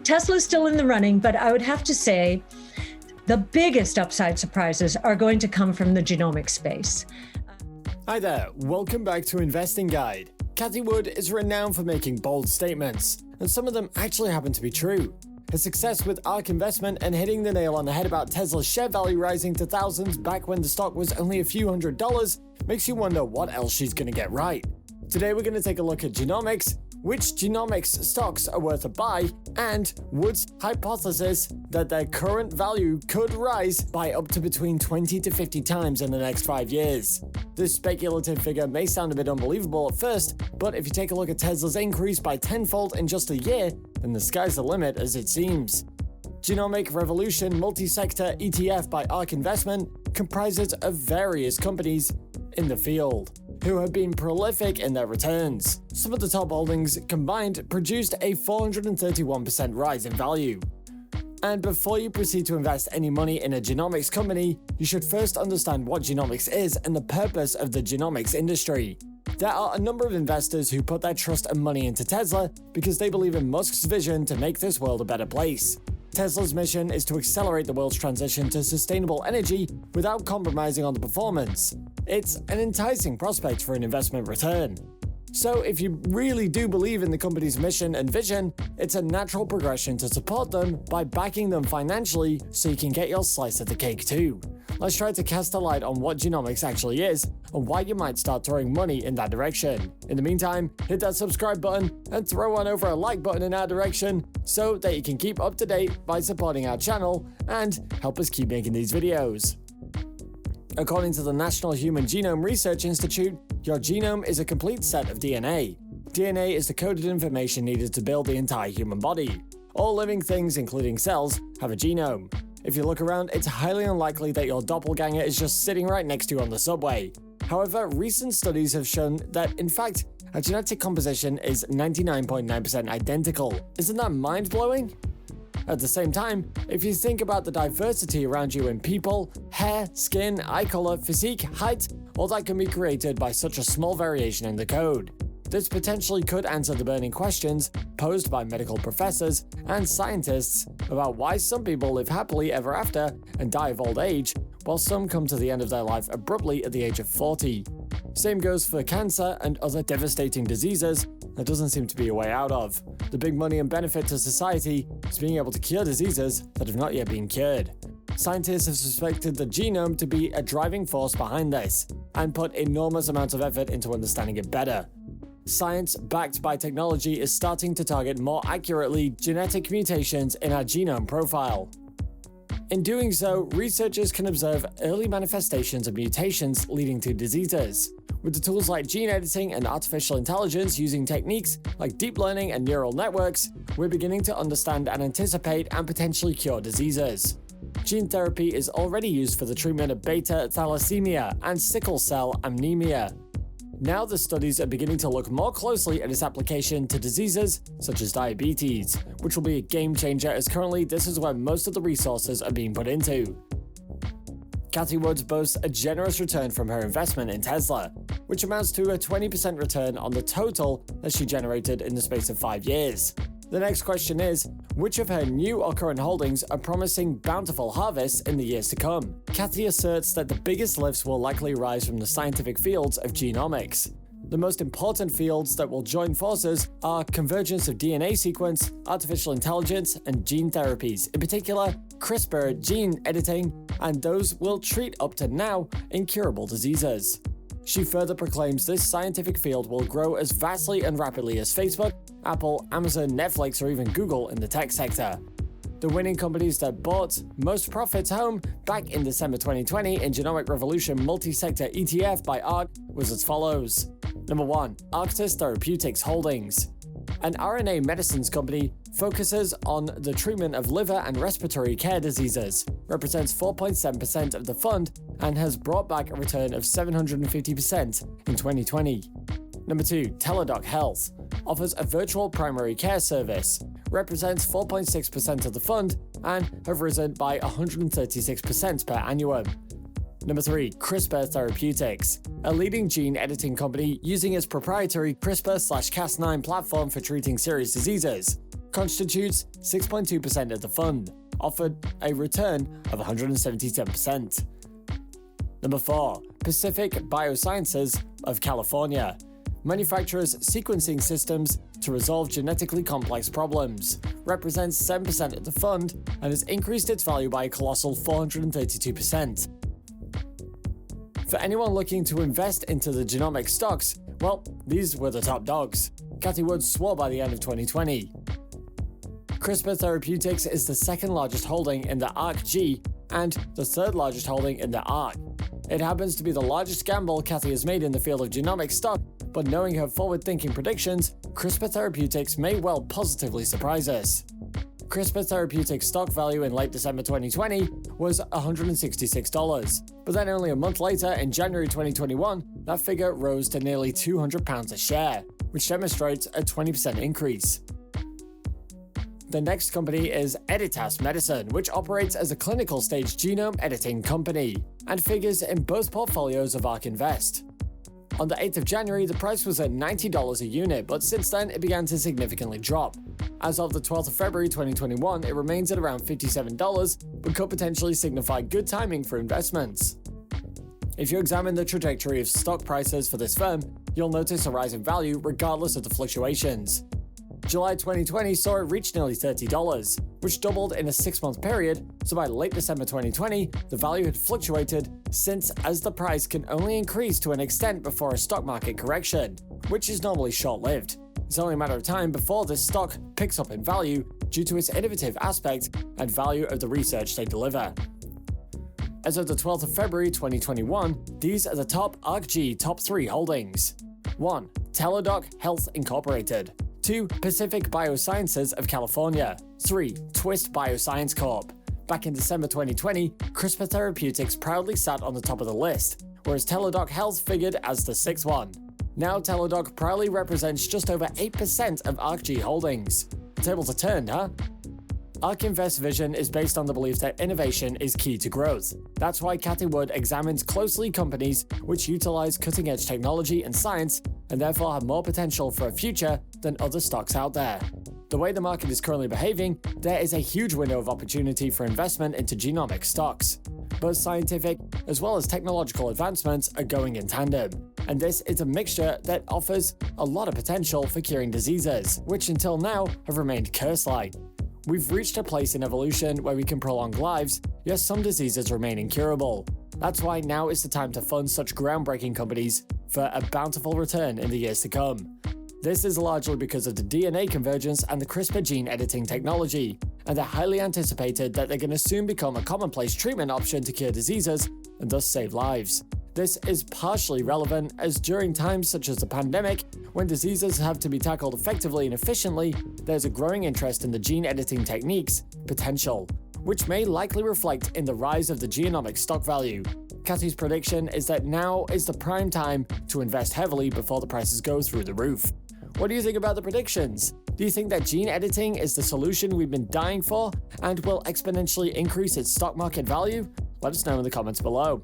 Tesla's still in the running, but I would have to say the biggest upside surprises are going to come from the genomic space. Hi there, welcome back to Investing Guide. Cathie Wood is renowned for making bold statements, and some of them actually happen to be true. Her success with Ark Investment and hitting the nail on the head about Tesla's share value rising to thousands back when the stock was only a few $100s makes you wonder what else she's going to get right. Today we're going to take a look at genomics, which genomics stocks are worth a buy, and Wood's hypothesis that their current value could rise by up to between 20 to 50 times in the next 5 years. This speculative figure may sound a bit unbelievable at first, but if you take a look at Tesla's increase by tenfold in just a year, then the sky's the limit as it seems. Genomic Revolution Multi-Sector ETF by Ark Investment comprises of various companies in the field who have been prolific in their returns. Some of the top holdings combined produced a 431% rise in value. And before you proceed to invest any money in a genomics company, you should first understand what genomics is and the purpose of the genomics industry. There are a number of investors who put their trust and money into Tesla because they believe in Musk's vision to make this world a better place. Tesla's mission is to accelerate the world's transition to sustainable energy without compromising on the performance. It's an enticing prospect for an investment return. So if you really do believe in the company's mission and vision, it's a natural progression to support them by backing them financially so you can get your slice of the cake too. Let's try to cast a light on what genomics actually is and why you might start throwing money in that direction. In the meantime, hit that subscribe button and throw on over a like button in our direction so that you can keep up to date by supporting our channel and help us keep making these videos. According to the National Human Genome Research Institute, your genome is a complete set of DNA. DNA is the coded information needed to build the entire human body. All living things, including cells, have a genome. If you look around, it's highly unlikely that your doppelganger is just sitting right next to you on the subway. However, recent studies have shown that, in fact, our genetic composition is 99.9% identical. Isn't that mind-blowing? At the same time, if you think about the diversity around you in people, hair, skin, eye color, physique, height, all that can be created by such a small variation in the code. This potentially could answer the burning questions posed by medical professors and scientists about why some people live happily ever after and die of old age, while some come to the end of their life abruptly at the age of 40. Same goes for cancer and other devastating diseases. There doesn't seem to be a way out of. The big money and benefit to society is being able to cure diseases that have not yet been cured. Scientists have suspected the genome to be a driving force behind this, and put enormous amounts of effort into understanding it better. Science, backed by technology, is starting to target more accurately genetic mutations in our genome profile. In doing so, researchers can observe early manifestations of mutations leading to diseases. With the tools like gene editing and artificial intelligence using techniques like deep learning and neural networks, we're beginning to understand and anticipate and potentially cure diseases. Gene therapy is already used for the treatment of beta thalassemia and sickle cell anemia. Now the studies are beginning to look more closely at its application to diseases such as diabetes, which will be a game changer as currently this is where most of the resources are being put into. Cathie Wood boasts a generous return from her investment in Tesla, which amounts to a 20% return on the total that she generated in the space of 5 years. The next question is, which of her new or current holdings are promising bountiful harvests in the years to come? Cathie asserts that the biggest lifts will likely rise from the scientific fields of genomics. The most important fields that will join forces are convergence of DNA sequence, artificial intelligence, and gene therapies, in particular CRISPR gene editing, and those will treat up to now incurable diseases. She further proclaims this scientific field will grow as vastly and rapidly as Facebook, Apple, Amazon, Netflix, or even Google in the tech sector. The winning companies that bought most profits home back in December 2020 in Genomic Revolution Multi-Sector ETF by Ark was as follows. Number 1. Arctis Therapeutics Holdings. An RNA medicines company focuses on the treatment of liver and respiratory care diseases, represents 4.7% of the fund, and has brought back a return of 750% in 2020. Number 2. Teladoc Health offers a virtual primary care service, represents 4.6% of the fund, and have risen by 136% per annum. Number 3. Crispr Therapeutics, a leading gene editing company using its proprietary CRISPR/Cas9 platform for treating serious diseases. constitutes 6.2% of the fund, offered a return of 177%. Number 4. Pacific Biosciences of California manufactures sequencing systems to resolve genetically complex problems, represents 7% of the fund, and has increased its value by a colossal 432%. For anyone looking to invest into the genomic stocks, well, these were the top dogs. Cathie Wood swore by the end of 2020. Crispr Therapeutics is the second largest holding in the Ark G and the third largest holding in the Ark. It happens to be the largest gamble Cathie has made in the field of genomic stock, but knowing her forward-thinking predictions, Crispr Therapeutics may well positively surprise us. Crispr Therapeutics stock value in late December 2020 was $166, but then only a month later, in January 2021, that figure rose to nearly £200 a share, which demonstrates a 20% increase. The next company is Editas Medicine, which operates as a clinical stage genome editing company, and figures in both portfolios of Ark Invest. On the 8th of January, the price was at $90 a unit, but since then it began to significantly drop. As of the 12th of February 2021, it remains at around $57, but could potentially signify good timing for investments. If you examine the trajectory of stock prices for this firm, you'll notice a rise in value regardless of the fluctuations. July 2020 saw it reach nearly $30, which doubled in a 6-month period, so by late December 2020, the value had fluctuated since, as the price can only increase to an extent before a stock market correction, which is normally short-lived. It's only a matter of time before this stock picks up in value due to its innovative aspect and value of the research they deliver. As of the 12th of February 2021, these are the top Ark G top 3 holdings. 1. Teladoc Health Incorporated. 2. Pacific Biosciences of California. 3. Twist Bioscience Corp. Back in December 2020, Crispr Therapeutics proudly sat on the top of the list, whereas Teladoc Health figured as the 6th one. Now Teladoc proudly represents just over 8% of Ark G holdings. The tables are turned, huh? Ark Invest's vision is based on the belief that innovation is key to growth. That's why Cathie Wood examines closely companies which utilize cutting-edge technology and science and therefore have more potential for a future than other stocks out there. The way the market is currently behaving, there is a huge window of opportunity for investment into genomic stocks. Both scientific as well as technological advancements are going in tandem, and this is a mixture that offers a lot of potential for curing diseases, which until now have remained curse-like. We've reached a place in evolution where we can prolong lives, yet some diseases remain incurable. That's why now is the time to fund such groundbreaking companies for a bountiful return in the years to come. This is largely because of the DNA convergence and the CRISPR gene editing technology, and they're highly anticipated that they're going to soon become a commonplace treatment option to cure diseases and thus save lives. This is partially relevant as during times such as the pandemic, when diseases have to be tackled effectively and efficiently, there's a growing interest in the gene editing techniques' potential, which may likely reflect in the rise of the genomic stock value. Cathie's prediction is that now is the prime time to invest heavily before the prices go through the roof. What do you think about the predictions? Do you think that gene editing is the solution we've been dying for and will exponentially increase its stock market value? Let us know in the comments below.